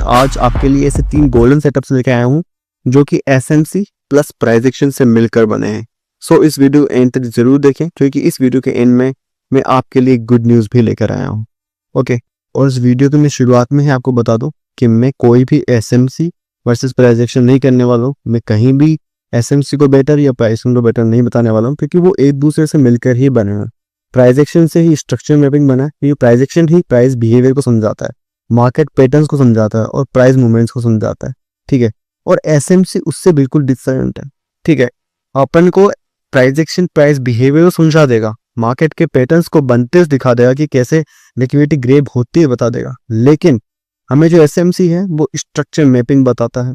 आज आपके लिए ऐसे 3 गोल्डन सेटअप्स लेके आया हूँ जो कि एसएमसी प्लस प्राइस एक्शन से मिलकर बने हैं। सो इस वीडियो एंड तक जरूर देखें क्योंकि इस वीडियो के एंड में मैं आपके लिए गुड न्यूज़ भी लेकर आया हूँ। ओके, और इस वीडियो की मैं शुरुआत में ही आपको बता दूं कि मैं कोई भी एसएमसी वर्सेस प्राइस एक्शन नहीं करने वाला हूँ। मैं कहीं भी एसएमसी को बेटर या प्राइसिंग को बेटर नहीं बताने वाला हूँ क्योंकि वो एक दूसरे से मिलकर ही बने हैं। प्राइस एक्शन से ही स्ट्रक्चर मैपिंग बना है क्योंकि प्राइस एक्शन ही प्राइस बिहेवियर को समझाता है, मार्केट पैटर्न्स को समझाता है और प्राइस मूवमेंट्स को समझाता है। ठीक है, और एसएमसी उससे बिल्कुल डिफरेंट है। ठीक है, अपन को प्राइस एक्शन प्राइस बिहेवियर को समझा देगा, मार्केट के पैटर्न्स को बनते दिखा देगा कि कैसे लिक्विडिटी ग्रैब होती है बता देगा, लेकिन हमें जो एसएमसी है वो स्ट्रक्चर मैपिंग बताता है,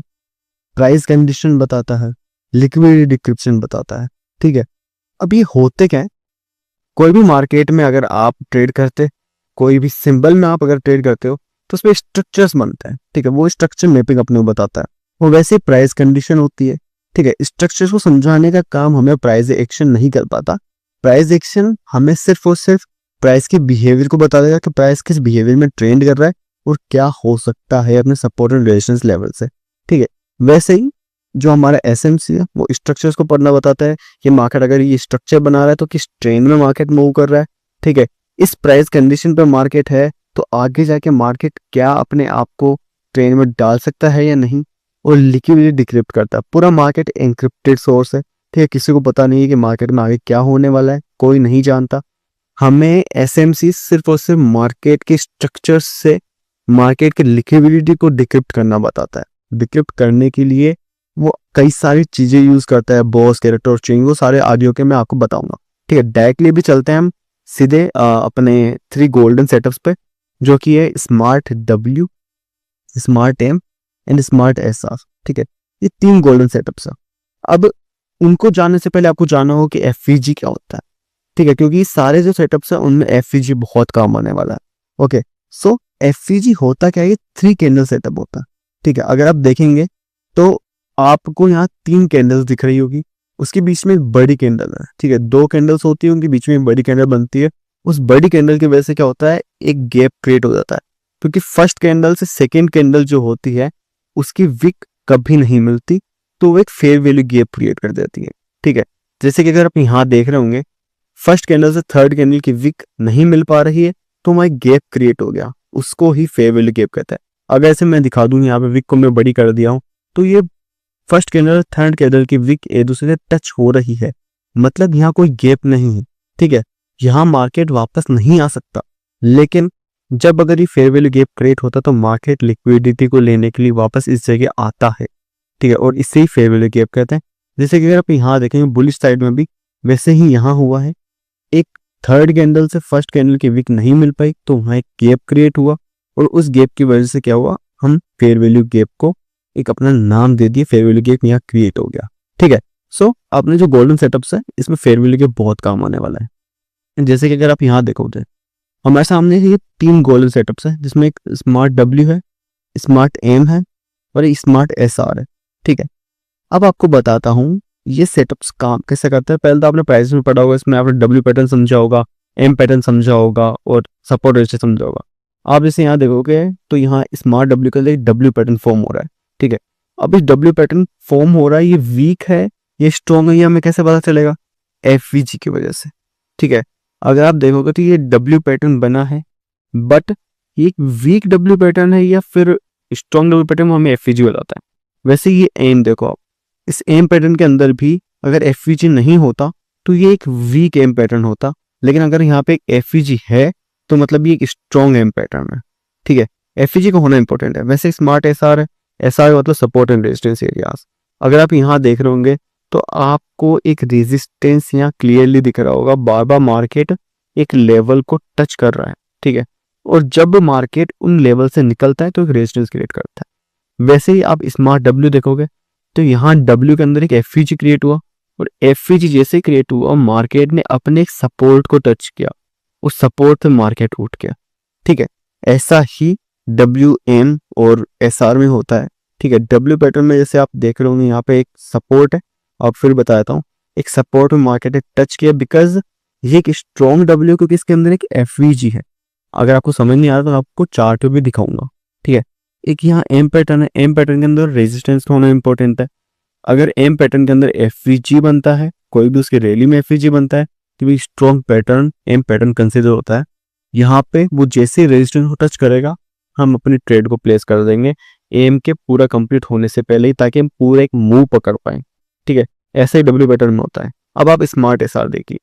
प्राइस कंडीशन बताता है, लिक्विडिटी डिस्क्रिप्शन बताता है। ठीक है, अब ये होते क्या है, कोई भी मार्केट में अगर आप ट्रेड करते, कोई भी सिंबल में आप अगर ट्रेड करते हो तो उसमें स्ट्रक्चर्स बनते हैं। ठीक है, वो स्ट्रक्चर मैपिंग अपने को बताता है। वो वैसे प्राइस कंडीशन होती है। ठीक है, स्ट्रक्चर्स को समझाने का काम हमें प्राइस एक्शन नहीं कर पाता। प्राइस एक्शन हमें सिर्फ और सिर्फ प्राइस के बिहेवियर को बता देगा कि प्राइस किस बिहेवियर में ट्रेंड कर रहा है और क्या हो सकता है अपने सपोर्ट एंड रेजिस्टेंस लेवल से। ठीक है, वैसे ही जो हमारा एसएमसी है वो स्ट्रक्चर्स को पढ़ना बताता है कि मार्केट अगर ये स्ट्रक्चर बना रहा है तो किस ट्रेंड में मार्केट मूव कर रहा है। ठीक है, इस प्राइस कंडीशन पर मार्केट है तो आगे जाके मार्केट क्या अपने आप को ट्रेंड में डाल सकता है या नहीं, और लिक्विडिटी डिक्रिप्ट करता है। पूरा मार्केट एनक्रिप्टेड सोर्स है। ठीक है, किसी को पता नहीं है कि मार्केट में आगे क्या होने वाला है, कोई नहीं जानता। हमें एसएमसी सिर्फ और सिर्फ मार्केट के स्ट्रक्चर से मार्केट के लिक्विडिटी को डिक्रिप्ट करना बताता है। डिक्रिप्ट करने के लिए वो कई सारी चीजें यूज करता है, बॉस, कैरेक्टर और चेन, वो सारे आदियों के मैं आपको बताऊंगा। ठीक है, डायरेक्टली भी चलते हैं हम सीधे अपने 3 गोल्डन सेटअप्स पे, जो कि है smart W, smart M and smart SR. ठीक है, ये 3 गोल्डन सेटअप्स है। अब उनको जानने से पहले आपको जानना होगा कि एफवीजी क्या होता है। ठीक है, क्योंकि सारे जो सेटअप्स है उनमें एफवीजी बहुत काम आने वाला है। ओके, सो एफवीजी होता क्या है, ये 3 कैंडल सेटअप होता है। ठीक है, अगर आप देखेंगे तो आपको यहाँ 3 कैंडल्स दिख रही होगी, उसके बीच में एक बड़ी कैंडल है। ठीक है, 2 कैंडल्स होती है, उनके बीच में एक बड़ी कैंडल बनती है। उस बड़ी कैंडल की वजह से क्या होता है, एक गैप क्रिएट हो जाता है क्योंकि फर्स्ट कैंडल से सेकेंड कैंडल जो होती है उसकी विक कभी नहीं मिलती, तो वो एक फेयर वैल्यू गैप क्रिएट कर देती है। ठीक है, जैसे कि अगर आप यहाँ देख रहे होंगे फर्स्ट कैंडल से थर्ड कैंडल की विक नहीं मिल पा रही है तो वहां एक गैप क्रिएट हो गया, उसको ही फेयर वैल्यू गैप कहता है। अगर ऐसे मैं दिखा दूं, यहाँ पे विक को मैं बड़ी कर दिया हूँ तो ये फर्स्ट कैंडल थर्ड कैंडल की विक एक दूसरे से टच हो रही है, मतलब यहाँ कोई गैप नहीं है। ठीक है, यहाँ मार्केट वापस नहीं आ सकता, लेकिन जब अगर ये फेयर वैल्यू गैप क्रिएट होता तो मार्केट लिक्विडिटी को लेने के लिए वापस इस जगह आता है। ठीक है, और इससे ही फेयर वैल्यू गैप कहते हैं। जैसे कि अगर आप यहाँ देखेंगे बुलिश साइड में भी वैसे ही यहाँ हुआ है, एक थर्ड कैंडल से फर्स्ट कैंडल की विक नहीं मिल पाई तो वहां एक गैप क्रिएट हुआ, और उस गैप की वजह से क्या हुआ, हम फेयर वैल्यू गैप को एक अपना नाम दे दिए, फेयर वैल्यू गैप यहाँ क्रिएट हो गया। ठीक है, सो आपने जो गोल्डन सेटअप्स है इसमें फेयर वैल्यू गैप बहुत काम आने वाला है। जैसे कि अगर आप यहाँ देखोगे हमारे सामने ये 3 गोल्डन सेटअप्स है, जिसमें एक स्मार्ट डब्ल्यू है, स्मार्ट एम है और एक स्मार्ट एसआर है। ठीक है, अब आपको बताता हूँ ये सेटअप्स काम कैसे करते हैं। पहले तो आपने प्राइस में पढ़ा होगा, इसमें आपने डब्ल्यू पैटर्न समझा होगा, एम पैटर्न समझा होगा और सपोर्ट रेजिस्टेंस समझा होगा। आप जैसे यहाँ देखोगे तो यहाँ स्मार्ट डब्ल्यू के लिए डब्ल्यू पैटर्न फॉर्म हो रहा है। ठीक है, अब इस डब्ल्यू पैटर्न फॉर्म हो रहा है, ये वीक है ये स्ट्रॉन्ग है, ये हमें कैसे पता चलेगा, एफवीजी की वजह से। ठीक है, अगर आप देखोगे तो ये डब्ल्यू पैटर्न बना है, बट ये एक वीक डब्ल्यू पैटर्न है या फिर स्ट्रॉन्ग डब्ल्यू पैटर्न, हमें एफवीजी बताता है। वैसे ये एम देखो आप, इस एम पैटर्न के अंदर भी अगर एफवीजी नहीं होता तो ये एक वीक एम पैटर्न होता, लेकिन अगर यहाँ पे एक एफवीजी है तो मतलब ये एक स्ट्रॉन्ग एम पैटर्न है। ठीक है, एफवीजी का होना इंपॉर्टेंट है। वैसे स्मार्ट एसआर है, एसआर मतलब सपोर्ट एंड रेजिस्टेंस एरियाज। अगर आप यहाँ देख रहे होंगे तो आपको एक रेजिस्टेंस यहाँ क्लियरली दिख रहा होगा, बार बार मार्केट एक लेवल को टच कर रहा है। ठीक है, और जब मार्केट उन लेवल से निकलता है तो एक रेजिस्टेंस क्रिएट करता है। वैसे ही आप स्मार्ट डब्ल्यू देखोगे तो यहाँ डब्ल्यू के अंदर एक एफवीजी क्रिएट हुआ, और एफवीजी जैसे क्रिएट हुआ मार्केट ने अपने एक सपोर्ट को टच किया, उस सपोर्ट से मार्केट उठ गया। ठीक है, ऐसा ही डब्ल्यू एम और एसआर में होता है। ठीक है, डब्ल्यू पैटर्न में जैसे आप देख रहे होंगे यहाँ पे एक सपोर्ट है, आप फिर बता देता हूँ, एक सपोर्ट में मार्केट ने टच किया बिकॉज ये एक स्ट्रॉन्ग डब्ल्यू, क्योंकि इसके अंदर एक एफवीजी है। अगर आपको समझ नहीं आ रहा तो आपको चार्ट पे भी दिखाऊंगा। ठीक है, एक यहाँ एम पैटर्न है, एम पैटर्न के अंदर रेजिस्टेंस होना इंपॉर्टेंट है। अगर एम पैटर्न के अंदर एफवीजी बनता है, कोई भी उसके रैली में एफवीजी बनता है, तो भी strong pattern M pattern consider होता है। यहाँ पे वो जैसे रेजिस्टेंस को टच करेगा, हम अपनी ट्रेड को प्लेस कर देंगे एम के पूरा कंप्लीट होने से पहले ही, ताकि हम पूरा एक मूव पकड़ पाए। ठीक है, ऐसा ही डब्ल्यू पैटर्न में होता है। अब आप स्मार्ट एसआर देखिए,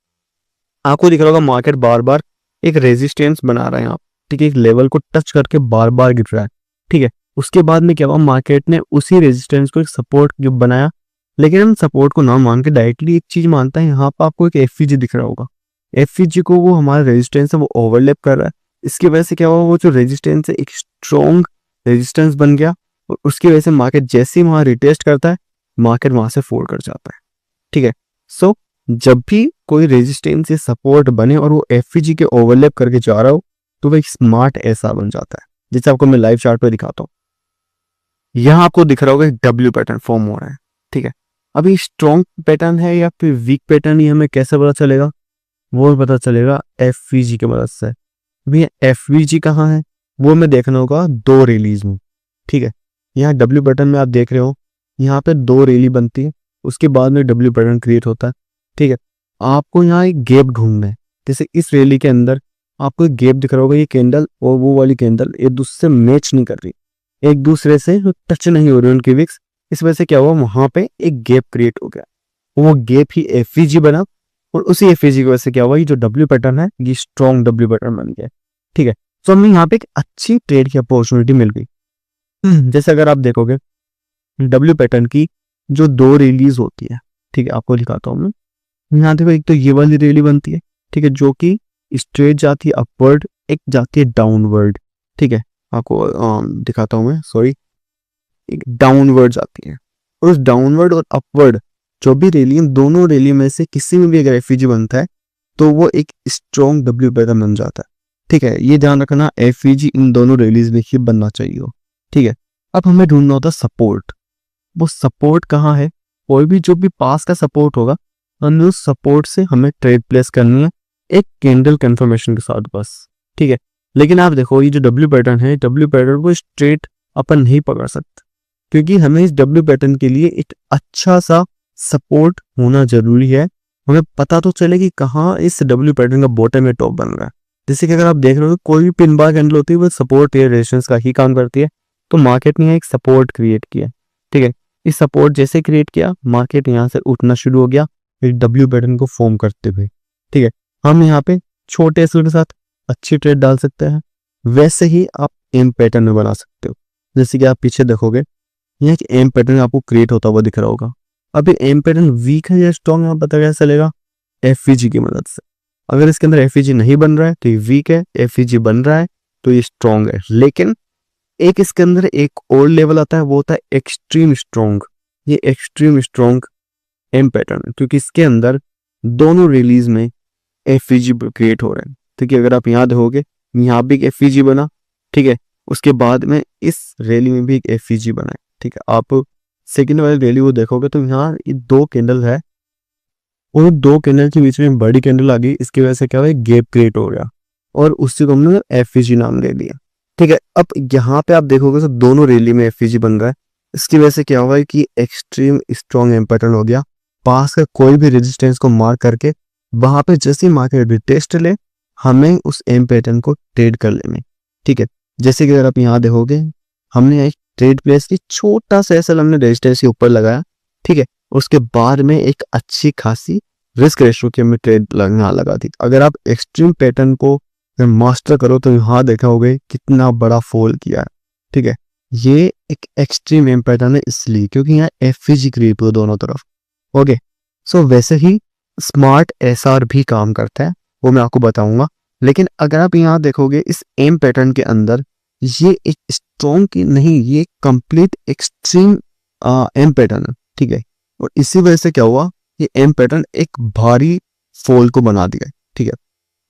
आपको दिख रहा होगा मार्केट बार बार एक रेजिस्टेंस बना रहा है यहाँ, ठीक है, एक लेवल को टच करके बार बार गिर रहा है। ठीक है, उसके बाद में क्या हुआ, मार्केट ने उसी रेजिस्टेंस को एक सपोर्ट जो बनाया, लेकिन हम सपोर्ट को ना मान के डायरेक्टली एक चीज मानता है। यहाँ पर आपको एक एफवीजी दिख रहा होगा, एफवीजी को वो हमारा रेजिस्टेंस है वो ओवरलैप कर रहा है। इसकी वजह से क्या हुआ, वो जो रेजिस्टेंस है एक स्ट्रॉन्ग रेजिस्टेंस बन गया, और उसकी वजह से मार्केट जैसे ही वहां रिटेस्ट करता है, मार्केट वहां से फोल्ड कर जाता है। ठीक है, सो जब भी कोई रेजिस्टेंस या सपोर्ट बने और वो एफवीजी के ओवरलैप करके जा रहा हो, तो वो एक स्मार्ट एसआर बन जाता है, जैसे आपको मैं लाइव चार्ट पे दिखाता हूँ। यहाँ आपको दिख रहा होगा एक डब्ल्यू पैटर्न फॉर्म हो रहा है। ठीक है, अभी स्ट्रॉन्ग पैटर्न है या फिर वीक पैटर्न, ये हमें कैसे पता चलेगा, वो पता चलेगा एफवीजी की मदद से। भैया एफवीजी कहाँ है, वो हमें देखना होगा दो रैलीज में। ठीक है, यहाँ डब्ल्यू पैटर्न में आप देख रहे हो, यहाँ पे दो रैली बनती है, उसके बाद में डब्ल्यू पैटर्न क्रिएट होता है। ठीक है, आपको यहाँ एक गैप ढूंढना है। जैसे इस रैली के अंदर आपको एक गैप दिख रहा होगा, ये कैंडल और वो वाली कैंडल एक दूसरे से मैच नहीं कर रही, एक दूसरे से टच नहीं हो रही उनकी विक्स। इस वजह से क्या हुआ, वहां पे एक गैप क्रिएट हो गया, वो गैप ही एफवीजी बना, और उसी एफवीजी की वजह से क्या हुआ, ये जो डब्ल्यू पैटर्न है ये स्ट्रॉन्ग डब्ल्यू पैटर्न बन गया। ठीक है, तो हमें यहाँ पे एक अच्छी ट्रेड की अपॉर्चुनिटी मिल गई। जैसे अगर आप देखोगे डब्ल्यू पैटर्न की जो दो रैलीज होती है, ठीक है, आपको दिखाता हूँ मैं। यहाँ देखो, एक तो ये वाली रैली बनती है, ठीक है, जो कि स्ट्रेट जाती है अपवर्ड, एक जाती है डाउनवर्ड। ठीक है, आपको दिखाता हूँ मैं, सॉरी, एक डाउनवर्ड जाती है, और उस डाउनवर्ड और अपवर्ड जो भी रैली है, दोनों रैली में से किसी में भी अगर एफवीजी बनता है, तो वो एक स्ट्रॉन्ग डब्ल्यू पैटर्न बन जाता है। ठीक है, ये ध्यान रखना, एफवीजी इन दोनों रैलीज में ही बनना चाहिए हो। ठीक है, अब हमें ढूंढना होता है सपोर्ट। वो सपोर्ट कहाँ है, कोई भी जो भी पास का सपोर्ट होगा, हमें उस सपोर्ट से हमें ट्रेड प्लेस करनी है एक कैंडल कंफर्मेशन के साथ बस। ठीक है, लेकिन आप देखो ये जो डब्ल्यू पैटर्न है, डब्ल्यू पैटर्न को स्ट्रेट अपन नहीं पकड़ सकते, क्योंकि हमें इस डब्ल्यू पैटर्न के लिए एक अच्छा सा सपोर्ट होना जरूरी है। हमें पता तो चले कि कहाँ इस डब्ल्यू पैटर्न का बॉटम या टॉप बन रहा है। जैसे कि अगर आप देख रहे हो कोई भी पिन बार कैंडल होती है, वो सपोर्ट या रेजिस्टेंस का ही काम करती है। तो मार्केट ने एक सपोर्ट क्रिएट किया। ठीक है, इस सपोर्ट जैसे क्रिएट किया, मार्केट यहाँ से उठना शुरू हो गया एक डब्ल्यू पैटर्न को फॉर्म करते हुए। ठीक है, हम यहाँ पे छोटे एसएल के साथ अच्छी ट्रेड डाल सकते हैं, वैसे ही आप एम पैटर्न में बना सकते हो। जैसे कि आप पीछे देखोगे, यहाँ एक एम पैटर्न आपको क्रिएट होता हुआ दिख रहा होगा। अब ये एम पैटर्न वीक है या स्ट्रॉन्ग है, पता कैसे चलेगा, एफवीजी की मदद से। अगर इसके अंदर एफवीजी नहीं बन रहा है तो ये वीक है, एफवीजी बन रहा है तो ये स्ट्रॉन्ग है। लेकिन एक इसके अंदर एक और लेवल आता है, वो होता है एक्सट्रीम स्ट्रॉन्ग। ये एक्सट्रीम स्ट्रॉन्ग एम पैटर्न है, क्योंकि इसके अंदर दोनों रिलीज में एफवीजी क्रिएट हो रहे हैं। ठीक है, अगर आप यहाँ देखोगे, यहाँ भी एक एफवीजी बना। ठीक है, उसके बाद में इस रैली में भी एक एफवीजी बना है। ठीक है, आप सेकंड वाली रैली वो देखोगे तो यहाँ ये दो कैंडल है, और दो कैंडल के बीच में बड़ी कैंडल आ गई। इसकी वजह से क्या हुआ, गैप क्रिएट हो गया, और उससे को हमने एफवीजी नाम ले लिया। ठीक है, अब यहाँ पे आप देखोगे तो दोनों रैली में एफवीजी बन रहा है। इसकी वजह से क्या हुआ है कि एक्सट्रीम स्ट्रॉन्ग एम पैटर्न हो गया। पास का कोई भी रेजिस्टेंस को मार्क करके वहां पे जैसे मार्केट भी टेस्ट ले, हमें उस एम पैटर्न को ट्रेड कर लेने। ठीक है, जैसे कि अगर आप यहाँ देखोगे, हमने एक ट्रेड प्लेस की, छोटा सा एसएल हमने रेजिस्टेंस के ऊपर लगाया। ठीक है, उसके बाद में एक अच्छी खासी रिस्क रेशियो की हमें ट्रेड लगा दी। अगर आप एक्सट्रीम पैटर्न को मास्टर करो तो यहाँ देखा होगे कितना बड़ा फॉल किया है। ठीक है, ये एक एक्सट्रीम एम पैटर्न है इसलिए क्योंकि यहाँ एफवीजी क्रिएट हुआ दोनों तरफ। ओके, सो वैसे ही स्मार्ट एसआर भी काम करता है, वो मैं आपको बताऊंगा। लेकिन अगर आप यहाँ देखोगे इस एम पैटर्न के अंदर, ये एक स्ट्रॉन्ग की नहीं, ये कंप्लीट एक्सट्रीम एम पैटर्न है। ठीक है, और इसी वजह से क्या हुआ, ये एम पैटर्न एक भारी फॉल को बना दिया। ठीक है,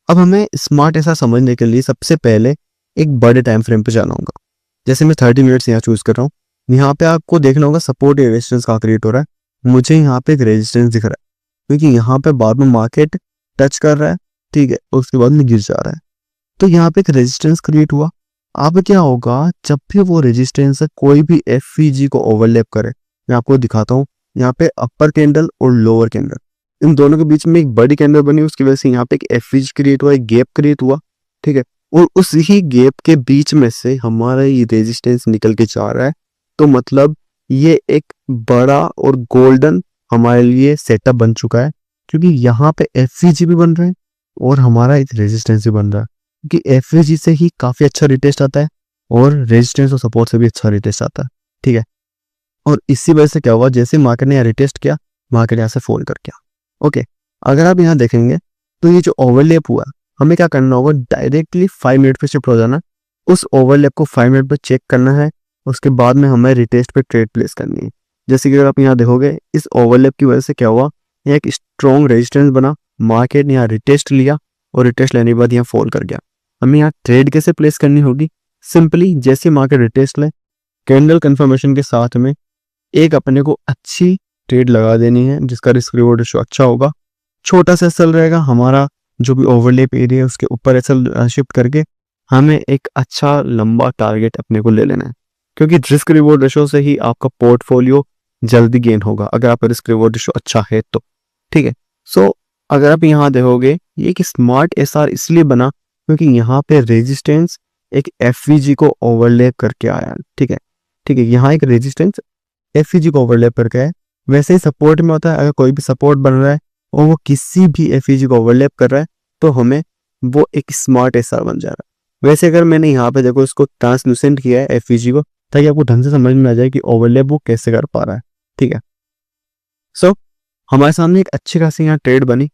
अब हमें स्मार्ट एसआर समझने के लिए सबसे पहले एक बड़े टाइम फ्रेम पे जाना होगा। जैसे मैं 30 मिनट्स यहाँ चूज कर रहा हूँ। यहाँ पे आपको देखना होगा सपोर्ट या रेजिस्टेंस कहाँ क्रिएट हो रहा है। मुझे यहाँ पे एक रेजिस्टेंस दिख रहा है, क्योंकि यहाँ पे बाद में मार्केट टच कर रहा है। ठीक है, उसके बाद में गिर जा रहा है, तो यहाँ पे एक रेजिस्टेंस क्रिएट हुआ। अब क्या होगा, जब भी वो रेजिस्टेंस कोई भी एफवीजी को ओवरलैप करे, मैं आपको दिखाता हूँ। यहाँ पे अपर कैंडल और लोअर कैंडल, इन दोनों के बीच में एक बड़ी कैंडल बनी, उसकी वजह से यहाँ पे एक एफवीजी क्रिएट हुआ, एक गैप क्रिएट हुआ, ठीक है। और उस ही गैप के बीच में से हमारा ये रेजिस्टेंस निकल के जा रहा है। तो मतलब ये एक बड़ा और गोल्डन हमारे लिए सेटअप बन चुका है, क्योंकि यहाँ पे एफवीजी भी बन रहे हैं और हमारा एक रेजिस्टेंस भी बन रहा है, क्योंकि एफवीजी से ही काफी अच्छा रिटेस्ट आता है और रेजिस्टेंस और सपोर्ट से भी अच्छा रिटेस्ट आता है, ठीक है। और इसी वजह से क्या हुआ, जैसे मार्केट ने यहाँ रिटेस्ट किया, मार्केट यहाँ से फॉल कर गया। ओके, अगर आप यहाँ देखेंगे तो ये जो ओवरलैप हुआ, हमें क्या करना होगा, डायरेक्टली 5 मिनट पे शिफ्ट हो जाना, उस ओवरलैप को 5 मिनट पे चेक करना है, उसके बाद में हमें रिटेस्ट पे ट्रेड प्लेस करनी है। जैसे कि अगर आप यहाँ देखोगे, इस ओवरलैप की वजह से क्या हुआ, यहाँ एक स्ट्रॉन्ग रेजिस्टेंस बना, मार्केट ने यहाँ रिटेस्ट लिया और रिटेस्ट लेने के बाद यहाँ फॉल कर गया। हमें यहाँ ट्रेड कैसे प्लेस करनी होगी, सिंपली जैसे मार्केट रिटेस्ट ले, कैंडल कंफर्मेशन के साथ में एक अपने को अच्छी ट्रेड लगा देनी है, जिसका रिस्क रिवॉर्ड रेशियो अच्छा होगा। छोटा सा एसएल रहेगा हमारा, जो भी ओवरलैप एरिया है उसके ऊपर एसएल शिफ्ट करके हमें एक अच्छा लंबा टारगेट अपने को ले लेना है, क्योंकि रिस्क रिवॉर्ड रेशियो से ही आपका पोर्टफोलियो जल्दी गेन होगा, अगर आपका रिस्क रिवॉर्ड रेशियो अच्छा है तो, ठीक है। सो अगर आप यहाँ देखोगे, ये एक स्मार्ट एसआर इसलिए बना क्योंकि यहाँ पे रेजिस्टेंस एक एफवीजी को ओवरलैप करके आया, ठीक है, ठीक है। यहाँ एक रेजिस्टेंस एफवीजी को ओवरलैप करके है, वैसे ही सपोर्ट में होता है, अगर कोई भी सपोर्ट बन रहा है और वो किसी भी एफवीजी को ओवरलैप कर रहा है तो हमें वो एक स्मार्ट एसआर बन जा रहा है। वैसे अगर मैंने यहाँ पे देखो इसको ट्रांसलूसेंट किया है एफवीजी को, ताकि आपको ढंग से समझ में आ जाए कि ओवरलैप वो कैसे कर पा रहा है, ठीक है। सो हमारे सामने एक अच्छी खासी यहाँ ट्रेड बनी,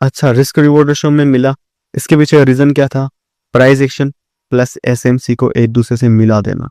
अच्छा रिस्क रिवॉर्ड रेशियो में मिला। इसके पीछे रीजन क्या था, प्राइस एक्शन प्लस एसएमसी को एक दूसरे से मिला देना,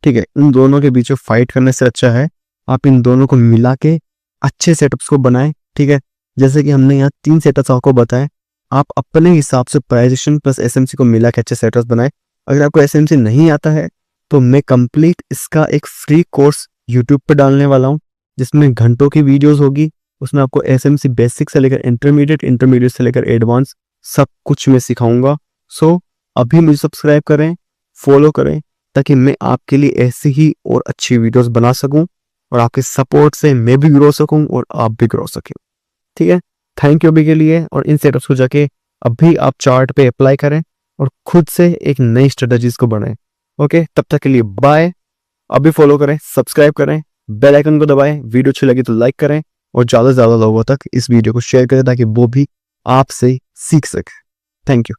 ठीक है। इन दोनों के बीच फाइट करने से अच्छा है आप इन दोनों को मिला के अच्छे सेटअप्स को बनाएं, ठीक है। जैसे कि हमने यहाँ 3 सेटअप्स आपको बताए, आप अपने हिसाब से प्राइस एक्शन प्लस एसएमसी को मिला के अच्छे सेटअप्स बनाए। अगर आपको एसएमसी नहीं आता है तो मैं कंप्लीट इसका एक फ्री कोर्स यूट्यूब पे डालने वाला हूँ, जिसमें घंटों की वीडियोस होगी। उसमें आपको एसएमसी बेसिक से लेकर इंटरमीडिएट, इंटरमीडिएट से लेकर एडवांस सब कुछ मैं सिखाऊंगा। सो अभी मुझे सब्सक्राइब करें, फॉलो करें, ताकि मैं आपके लिए ऐसी ही और अच्छी वीडियोस बना सकूं और आपके सपोर्ट से मैं भी ग्रो सकूं और आप भी ग्रो सकें, ठीक है। थैंक यू अभी के लिए, और इन सेटअप्स को जाके अभी आप चार्ट पे अप्लाई करें और खुद से एक नई स्ट्रेटजीज को बनाएं। ओके, तब तक के लिए बाय। अभी फॉलो करें, सब्सक्राइब करें, बेल आइकन को दबाएं, वीडियो अच्छी लगी तो लाइक करें और ज्यादा से ज्यादा लोगों तक इस वीडियो को शेयर करें ताकि वो भी आपसे सीख सके। Thank you.